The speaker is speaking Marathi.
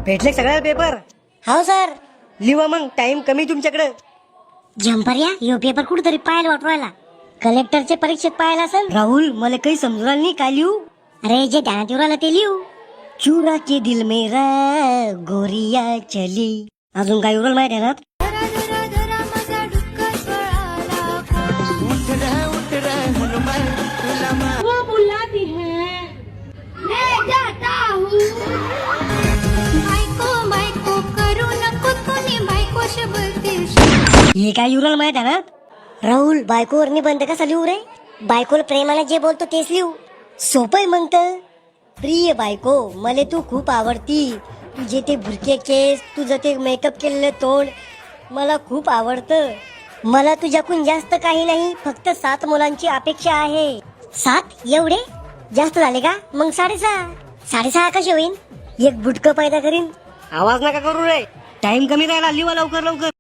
भेटले सगळ्या पेपर? हो सर. लिहा मग, टाइम कमी तुमच्याकडे. झंपऱ्या यो पेपर कुठेतरी पाहायला वाटवायला. कलेक्टरच्या परीक्षेत पाहायला असेल. राहुल, मला काही समजून नाही, काय लिहू? अरे जे ध्यानात येऊ राहिलं ते लिहू. चुरा के दिल मेरा गोरिया चली. अजून काय उरल माहिती आहे ना? वो बुलाती है मैं जाता हूँ बायको बायको करू नको कोणी बायकोशी बोलते. हे काय उरल माहिती आहे ना? राहुल बायकोवर निबंध कसा लिहू रे? बायकोला प्रेमाने जे बोलतो तेच लिहू. सोपं आहे मग तर. प्रिय बायको, मला तू खूप आवडती. तुझे ते भुरके केस, तुझं ते मेकअप केलेलं तोंड मला खूप आवडतं. मला तुझ्याकडून जास्त काही नाही, फक्त 7 मुलांची अपेक्षा आहे. 7? एवढे जास्त झाले का? मग 6.5. 6.5 कसे होईल? एक बुटकं पैदा करीन. आवाज नका करू रे, टाइम कमी राहिला, लिहा लवकर लवकर.